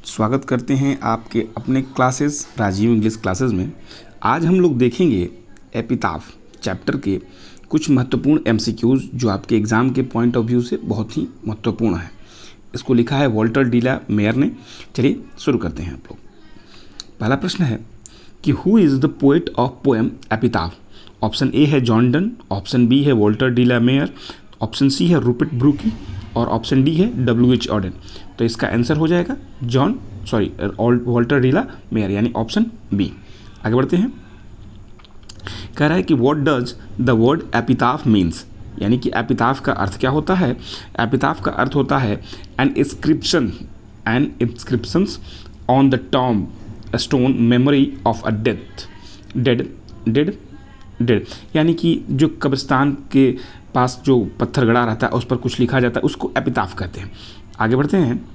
स्वागत करते हैं आपके अपने क्लासेस राजीव इंग्लिश क्लासेस में। आज हम लोग देखेंगे एपिताफ चैप्टर के कुछ महत्वपूर्ण एमसीक्यूज जो आपके एग्ज़ाम के पॉइंट ऑफ व्यू से बहुत ही महत्वपूर्ण है। इसको लिखा है वॉल्टर डी ला मेयर ने। चलिए शुरू करते हैं आप लोग। पहला प्रश्न है कि who is the poet of poem epitaph. Option A है जॉन डन, ऑप्शन बी है Walter de la Mare, option C है रूपर्ट ब्रूकी और ऑप्शन डी है W.H. ऑडेन। तो इसका आंसर हो जाएगा वॉल्टर डी ला मेयर यानी ऑप्शन बी। आगे बढ़ते हैं। कह रहा है कि what does the word epitaph means, यानी कि एपिताफ का अर्थ क्या होता है। एपिताफ का अर्थ होता है an inscriptions on the tomb stone memory of a dead, यानी कि जो कब्रिस्तान के पास जो पत्थर गड़ा रहता है उस पर कुछ लिखा जाता है, उसको एपिताफ कहते हैं। आगे बढ़ते हैं।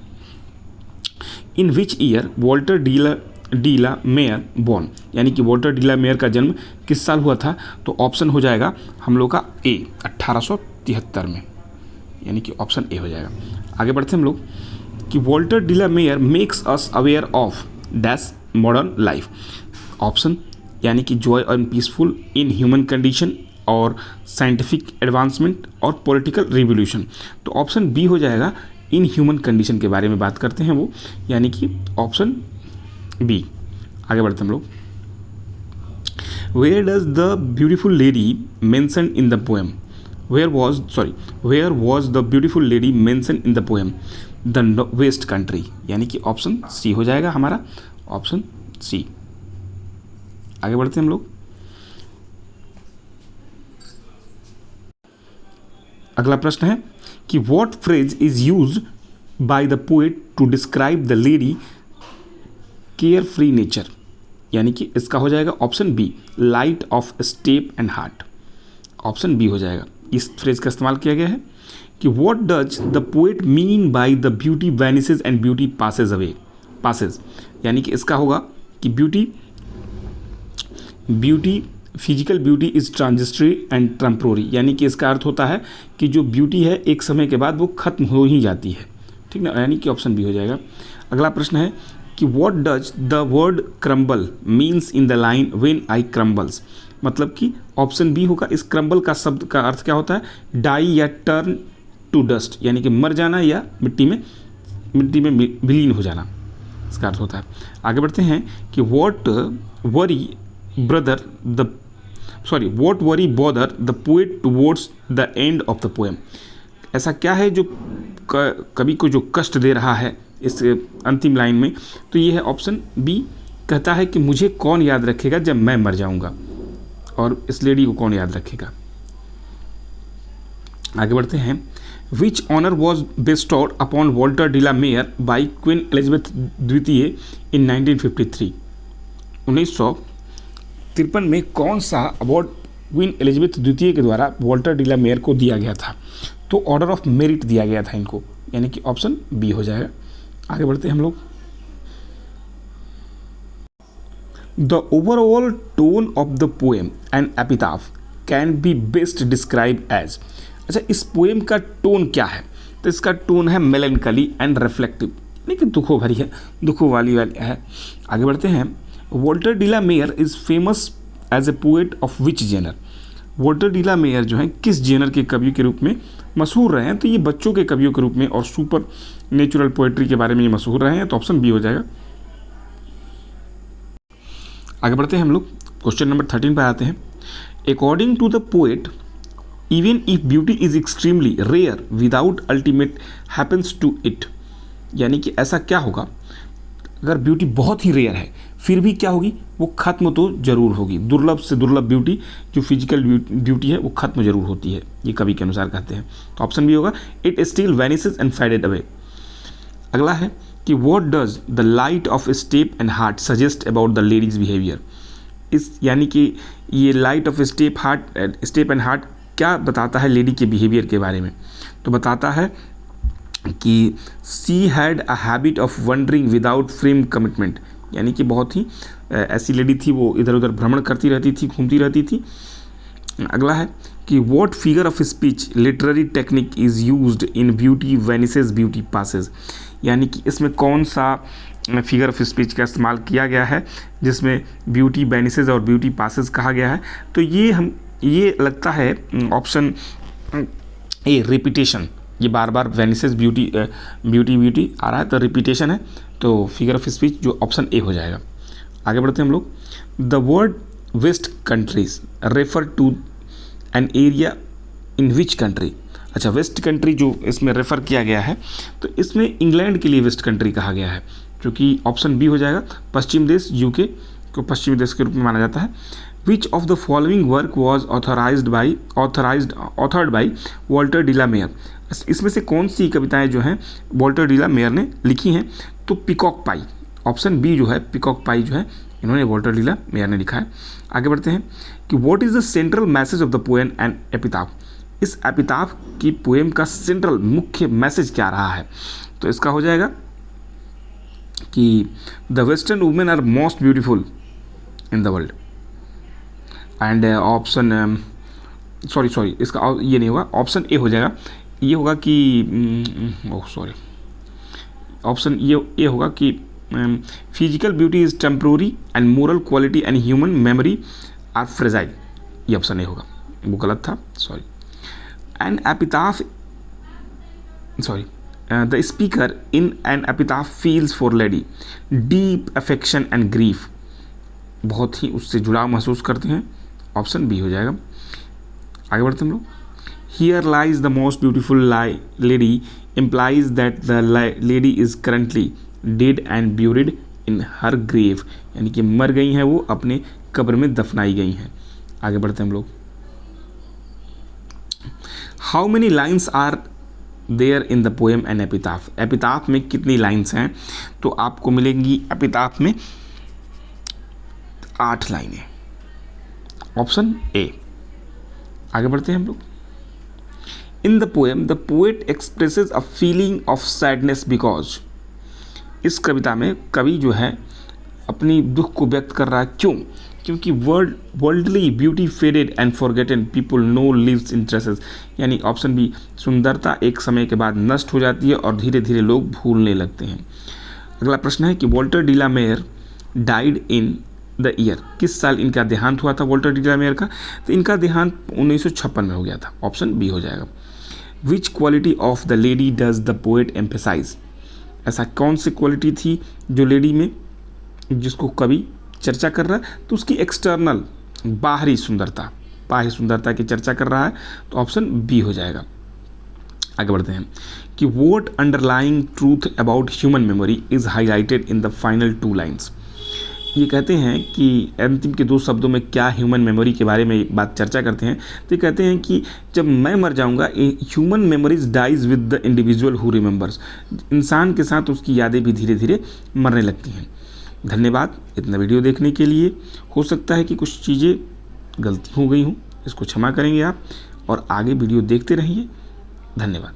In which year Walter de la Mare born, यानी कि वॉल्टर डी ला मेयर का जन्म किस साल हुआ था। तो ऑप्शन हो जाएगा हम लोग का ए 1873 में, यानी कि ऑप्शन ए हो जाएगा। आगे बढ़ते हैं हम लोग कि Walter de la Mare makes us aware of dash modern life. Option यानी कि joy and peaceful in human condition और साइंटिफिक एडवांसमेंट और पॉलिटिकल रिवोल्यूशन। तो ऑप्शन बी हो जाएगा इन ह्यूमन कंडीशन के बारे में बात करते हैं वो, यानी कि ऑप्शन बी। आगे बढ़ते हम लोग। Where does the beautiful lady mention in the poem, where was the beautiful lady mention in the poem the west country, यानी कि ऑप्शन सी हो जाएगा हमारा, ऑप्शन सी। आगे बढ़ते हैं हम लोग। अगला प्रश्न है कि what phrase is used by the poet to describe the lady care free nature, यानी कि इसका हो जाएगा option B light of step and heart. Option B हो जाएगा। इस फ्रेज का इस्तेमाल किया गया है कि what does the poet mean by the beauty vanishes and beauty passes away, यानी कि इसका होगा कि beauty physical beauty is transitory and temporary, यानी कि इसका अर्थ होता है कि जो ब्यूटी है एक समय के बाद वो खत्म हो ही जाती है, ठीक ना, यानी कि ऑप्शन बी हो जाएगा। अगला प्रश्न है कि what does the word crumble means in the line when I crumbles, मतलब कि ऑप्शन बी होगा। इस क्रम्बल का शब्द का अर्थ क्या होता है, डाई या टर्न टू डस्ट, यानी कि मर जाना या मिट्टी में विलीन हो जाना, इसका अर्थ होता है। आगे बढ़ते हैं कि what worry bother the poet towards the end of the poem, ऐसा क्या है जो कवि को जो कष्ट दे रहा है इस अंतिम लाइन में। तो ये है ऑप्शन बी, कहता है कि मुझे कौन याद रखेगा जब मैं मर जाऊंगा, और इस लेडी को कौन याद रखेगा। आगे बढ़ते हैं। Which honour was bestowed upon Walter de la Mare by Queen Elizabeth द्वितीय इन 1953, 1953 में कौन सा अवार्ड क्वीन एलिजाबेथ द्वितीय के द्वारा वॉल्टर डी ला मेयर को दिया गया था। तो ऑर्डर ऑफ मेरिट दिया गया था इनको, यानी कि ऑप्शन बी हो जाएगा। आगे बढ़ते हैं हम लोग। The overall tone of the poem and epitaph can be best describe as, अच्छा इस पोएम का टोन क्या है। तो इसका टोन है मेलैंकली एंड रिफ्लेक्टिव, यानी कि दुखों भरी है, दुखों वाली है। आगे बढ़ते हैं। Walter de la Mare is famous as a poet of which genre, Walter de la Mare जो हैं किस जेनर के कवि के रूप में मशहूर रहे हैं। तो ये बच्चों के कवियों के रूप में और सुपर नेचुरल पोएट्री के बारे में ये मशहूर रहे हैं, तो ऑप्शन बी हो जाएगा। आगे बढ़ते हैं हम लोग। क्वेश्चन नंबर 13 पर आते हैं। According to the poet even if beauty is extremely rare without ultimate happens to it, यानी कि ऐसा क्या होगा अगर ब्यूटी बहुत ही रेयर है फिर भी क्या होगी, वो खत्म तो जरूर होगी। दुर्लभ से दुर्लभ ब्यूटी जो फिजिकल ब्यूटी है वो खत्म जरूर होती है, ये कवि के अनुसार कहते हैं। तो ऑप्शन बी होगा it still vanishes and faded away. अगला है कि what does the light of step and heart suggest about the lady's behaviour, इस यानी कि ये light of step and heart क्या बताता है लेडी के बिहेवियर के बारे में। तो बताता है कि she had a habit of wondering without frame commitment, यानी कि बहुत ही ऐसी लेडी थी, वो इधर उधर भ्रमण करती रहती थी, घूमती रहती थी। अगला है कि what figure of speech literary technique is used in beauty vanishes beauty passes, यानी कि इसमें कौन सा फिगर ऑफ स्पीच का इस्तेमाल किया गया है जिसमें ब्यूटी बैनिसेस और ब्यूटी पासेस कहा गया है। तो ये लगता है ऑप्शन ए, रिपीटेशन। ये बार बार वेनिसेस ब्यूटी ब्यूटी आ रहा है तो रिपीटेशन है, तो फिगर ऑफ स्पीच जो ऑप्शन ए हो जाएगा। आगे बढ़ते हैं हम लोग। The word west countries refer to an area in which country. अच्छा, वेस्ट कंट्री जो इसमें रेफ़र किया गया है तो इसमें इंग्लैंड के लिए वेस्ट कंट्री कहा गया है, जो कि ऑप्शन बी हो जाएगा। पश्चिम देश, यूके को पश्चिमी देश के रूप में माना जाता है। Which of the following work was authored by Walter de la Mare. इसमें से कौन सी कविताएं जो हैं वॉल्टर डी ला मेयर ने लिखी हैं? तो पिकॉक पाई, ऑप्शन बी जो है पिकॉक पाई जो है इन्होंने वॉल्टर डी ला मेयर ने लिखा है। आगे बढ़ते हैं कि what is the central message of the poem and epitaph. इस एपिताफ की पोएम का सेंट्रल मुख्य मैसेज क्या रहा है? तो इसका हो जाएगा कि the western women are most beautiful in the world and option sorry इसका ये नहीं होगा, ऑप्शन ए हो जाएगा। ये होगा कि ऑप्शन ये होगा कि physical beauty is temporary and moral quality and human memory are fragile. ये ऑप्शन ए होगा, वो गलत था, sorry. An epitaph the speaker in an epitaph feels for lady deep affection and grief. बहुत ही उससे जुड़ाव महसूस करते हैं, ऑप्शन बी हो जाएगा। आगे बढ़ते हम लोग। Here lies the most beautiful lady implies that the lady is currently dead and buried in her grave, यानी कि मर गई हैं वो, अपने कब्र में दफनाई गई हैं। आगे बढ़ते हैं हम लोग। How many lines are there in the poem and epitaph. Epitaph में कितनी लाइन्स हैं? तो आपको मिलेंगी एपिताफ में 8 लाइनें, ऑप्शन ए। आगे बढ़ते हैं हम लोग। इन the poem the poet expresses a feeling of sadness because. इस कविता में कवि जो है अपनी दुख को व्यक्त कर रहा है, क्यों? क्योंकि worldly beauty faded and forgotten people no lives in traces, यानी ऑप्शन बी, सुंदरता एक समय के बाद नष्ट हो जाती है और धीरे धीरे लोग भूलने लगते हैं। अगला प्रश्न है कि Walter de la Mare died in the year. किस साल इनका देहांत हुआ था वॉल्टर डी ला मेयर का? तो इनका देहांत 1956 में हो गया था, ऑप्शन बी हो जाएगा। Which quality of the lady does the poet emphasise. ऐसा कौन सी क्वालिटी थी जो लेडी में जिसको कवि चर्चा कर रहा है? तो उसकी एक्सटर्नल, बाहरी सुंदरता की चर्चा कर रहा है, तो ऑप्शन बी हो जाएगा। आगे बढ़ते हैं कि what underlying truth about human memory is highlighted in the final 2 lines. ये कहते हैं कि अंतिम के 2 शब्दों में क्या ह्यूमन मेमोरी के बारे में बात चर्चा करते हैं? तो ये कहते हैं कि जब मैं मर जाऊंगा, human memories dies with the individual who remembers. इंसान के साथ उसकी यादें भी धीरे धीरे मरने लगती हैं। धन्यवाद इतना वीडियो देखने के लिए। हो सकता है कि कुछ चीज़ें गलती हो गई हों, इसको क्षमा करेंगे आप, और आगे वीडियो देखते रहिए। धन्यवाद।